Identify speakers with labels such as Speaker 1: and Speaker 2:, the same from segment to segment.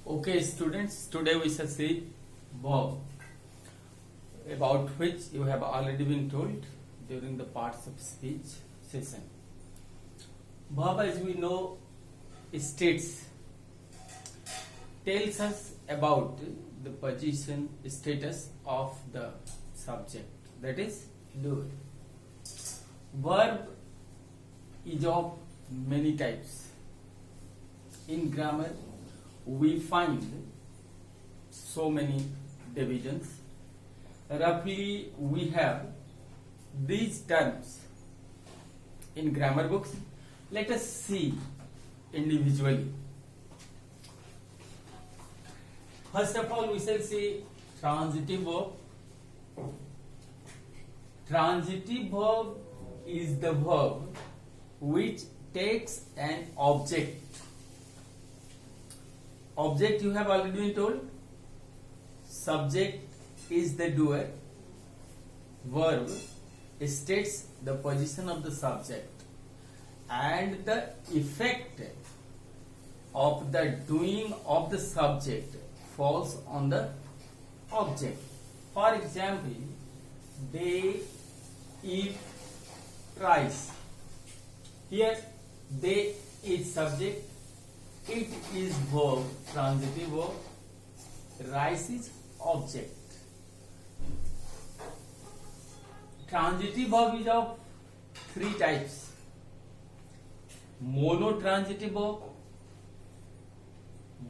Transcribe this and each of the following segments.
Speaker 1: Okay, students, today we shall see verb, about which you have already been told during the parts of speech session. Verb, as we know, tells us about the position, status of the subject, that is doer. Verb is of many types. In grammar, we find so many divisions. Roughly, we have these terms in grammar books. Let us see individually. First of all, we shall see transitive verb. Transitive verb is the verb which takes an object. Object you have already been told. Subject is the doer. Verb states the position of the subject and the effect of the doing of the subject falls on the object. For example, they eat rice. Here, they is subject. It is verb, transitive verb. Rice is object. Transitive verb is of three types: monotransitive verb,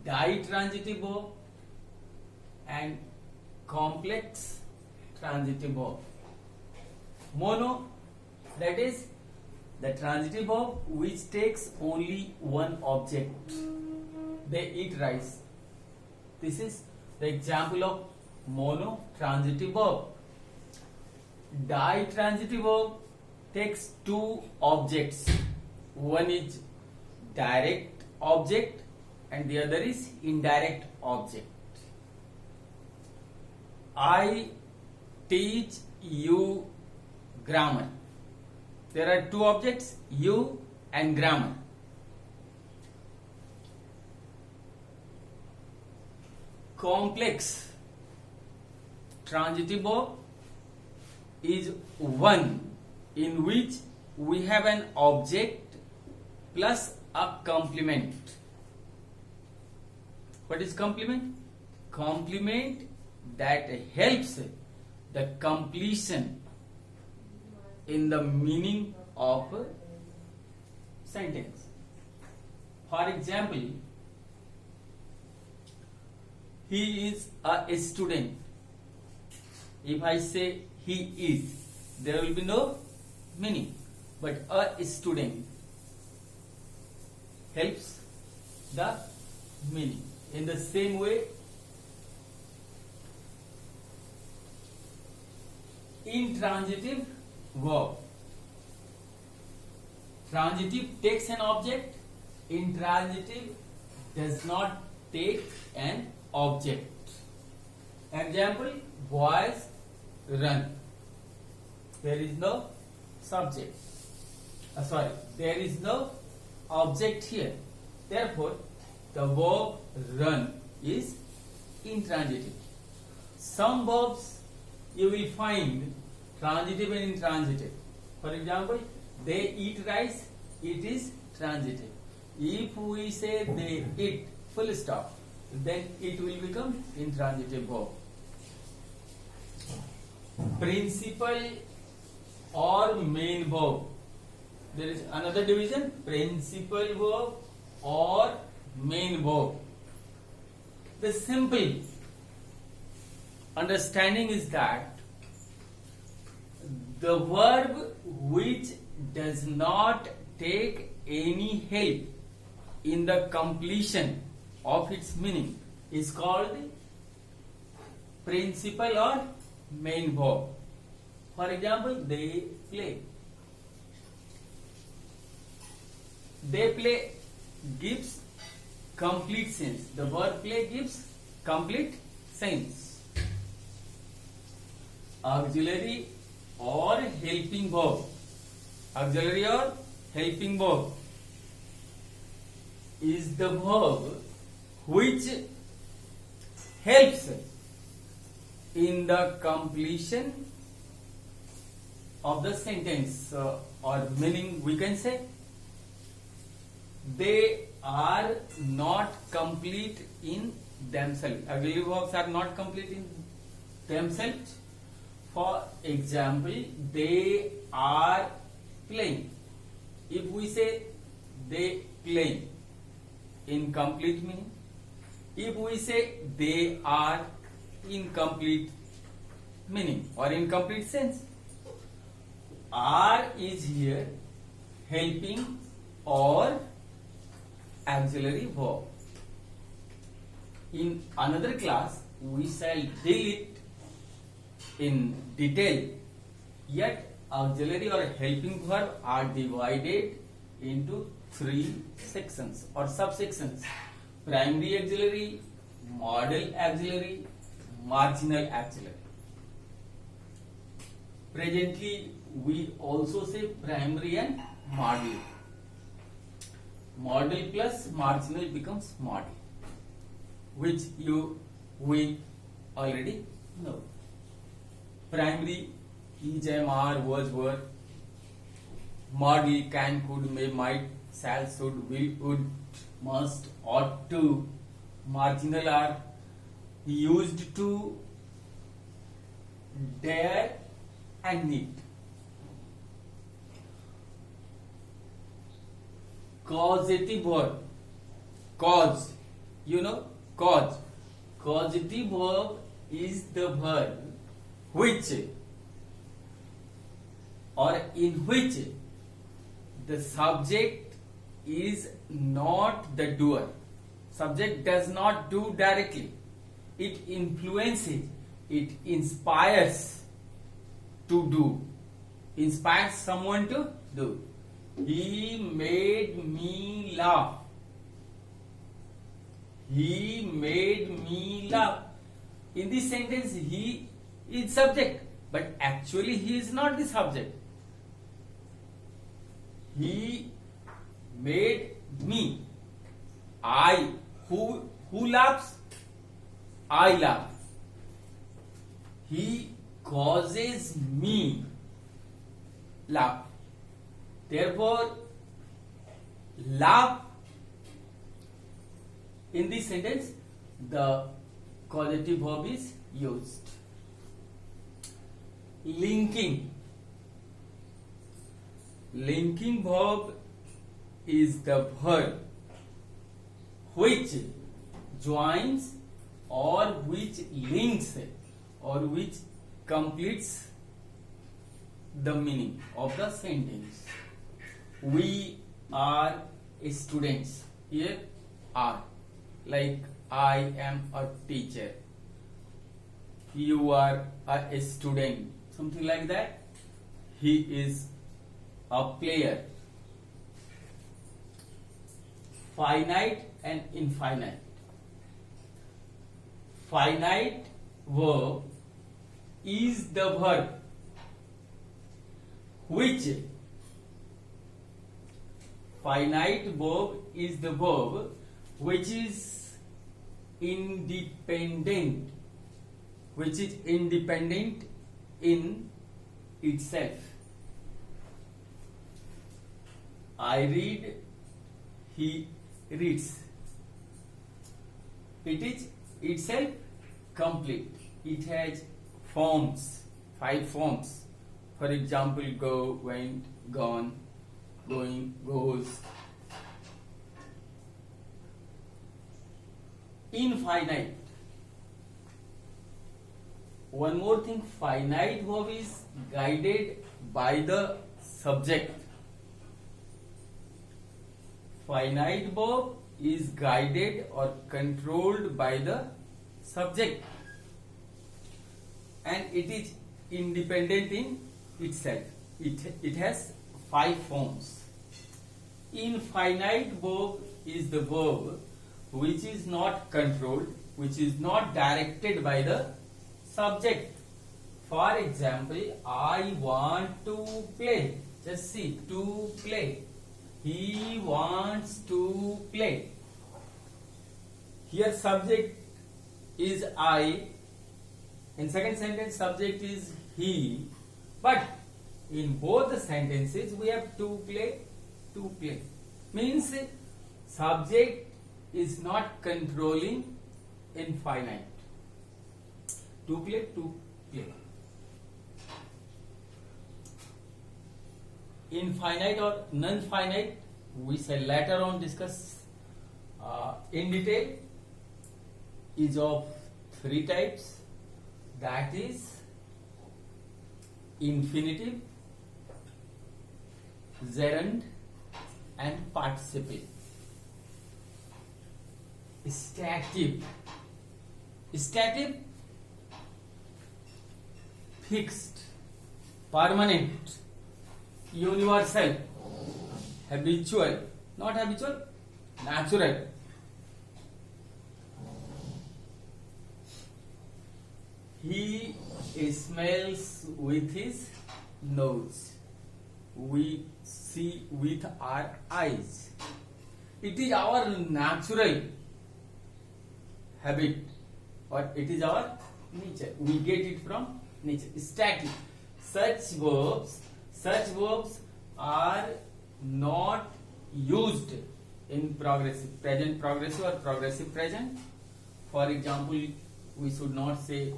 Speaker 1: ditransitive verb, and complex transitive verb. Mono, that is the transitive verb which takes only one object. They eat rice. This is the example of monotransitive verb. Ditransitive verb takes two objects. One is direct object and the other is indirect object. I teach you grammar. There are two objects, you and grammar. Complex transitive verb is one in which we have an object plus a complement. What is complement? Complement that helps the completion in the meaning of a sentence. For example, he is a student. If I say he is, there will be no meaning. But a student helps the meaning. In the same way, intransitive verb. Transitive takes an object. Intransitive does not take an object. Example, boys run. There is no subject. There is no object here. Therefore, the verb run is intransitive. Some verbs you will find transitive and intransitive. For example, they eat rice, it is transitive. If we say they eat, full stop, then it will become intransitive verb. Principal or main verb. There is another division, principal verb or main verb. The simple understanding is that the verb which does not take any help in the completion of its meaning is called principal or main verb. For example, they play. They play gives complete sense. The verb play gives complete sense. Auxiliary or helping verb. Auxiliary or helping verb is the verb which helps in the completion of the sentence, or meaning we can say they are not complete in themselves. Auxiliary verbs are not complete in themselves. For example, they are playing. If we say they play, incomplete meaning. If we say they are, incomplete meaning or incomplete sense. Are is here helping or auxiliary verb. In another class, we shall deal it in detail. Yet auxiliary or helping verb are divided into 3 sections or subsections: primary auxiliary, modal auxiliary, marginal auxiliary. Presently, we also say primary and modal. Modal plus marginal becomes modal, which we already know. Primary is, am, are, was, were. Modal can, could, may, might, shall, should, will, would, must, ought to. Marginal are used to, dare and need. Causative verb. Cause. You know, cause. Causative verb is the verb which or in which the subject is not the doer. Subject does not do directly. It influences, it inspires to do. Inspires someone to do. He made me laugh. He made me laugh. In this sentence, he is subject, but actually he is not the subject. He made me. I. Who laughs? I laugh. He causes me laugh. Therefore, laugh in this sentence, the causative verb is used. Linking. Linking verb is the verb which joins or which links or which completes the meaning of the sentence. We are students. Here are, like I am a teacher. You are a student. Something like that. He is a player. Finite and infinite. Finite verb is the verb which finite verb is the verb which is independent, in itself. I read, he reads. It is itself complete. It has forms, 5 forms. For example, go, went, gone, going, goes. Infinite. One more thing, finite verb is guided by the subject. Finite verb is guided or controlled by the subject, and it is independent in itself. It has 5 forms. Infinite verb is the verb which is not controlled, which is not directed by the subject. For example, I want to play. Just see, to play. He wants to play. Here subject is I. In second sentence, subject is he. But in both the sentences, we have to play. Means subject is not controlling infinite. To play. Infinite or non-finite, we shall later on discuss in detail. Is of three types, that is infinitive, gerund and participle. Stative, fixed, permanent, universal, habitual, not habitual, natural. He smells with his nose. We see with our eyes. It is our natural habit, or it is our nature. We get it from nature. Static. Such verbs are not used in progressive, present progressive or progressive present. For example, we should not say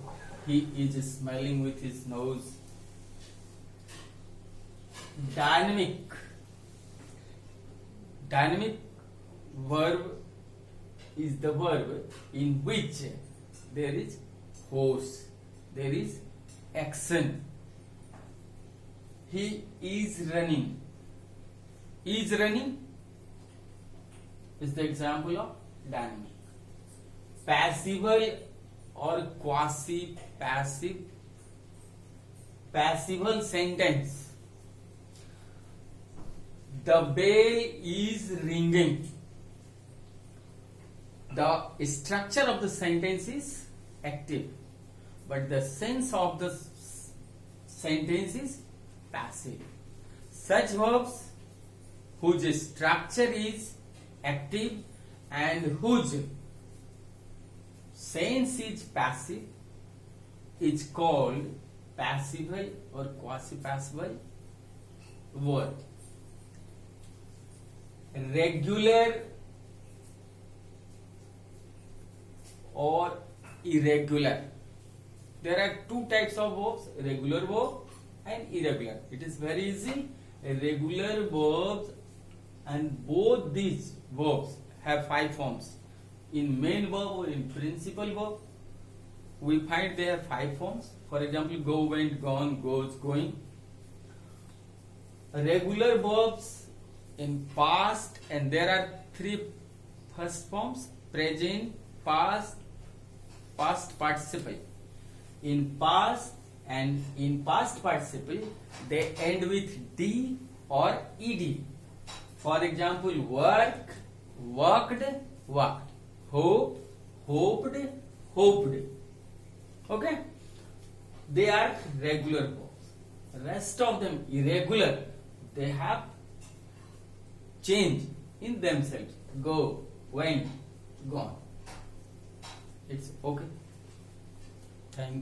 Speaker 1: he is smelling with his nose. Dynamic verb is the verb in which there is force, there is action. He is running. Is running is the example of dynamic. Passival or quasi-passive. Passival sentence. The bell is ringing. The structure of the sentence is active, but the sense of the sentence is passive. Such verbs whose structure is active and whose sense is passive is called passival or quasi-passival verb. Regular or irregular. There are two types of verbs, regular verb and irregular. It is very easy. Regular verbs, and both these verbs have 5 forms. In main verb or in principal verb, we find there are 5 forms. For example, go, went, gone, goes, going. Regular verbs in past, and there are 3 first forms: present, past, past participle. In past and in past participle, they end with D or ED. For example, work, worked, worked. Hope, hoped, hoped. Okay? They are regular verbs. Rest of them irregular. They have change in themselves. Go, went, gone. It's okay. Thank you.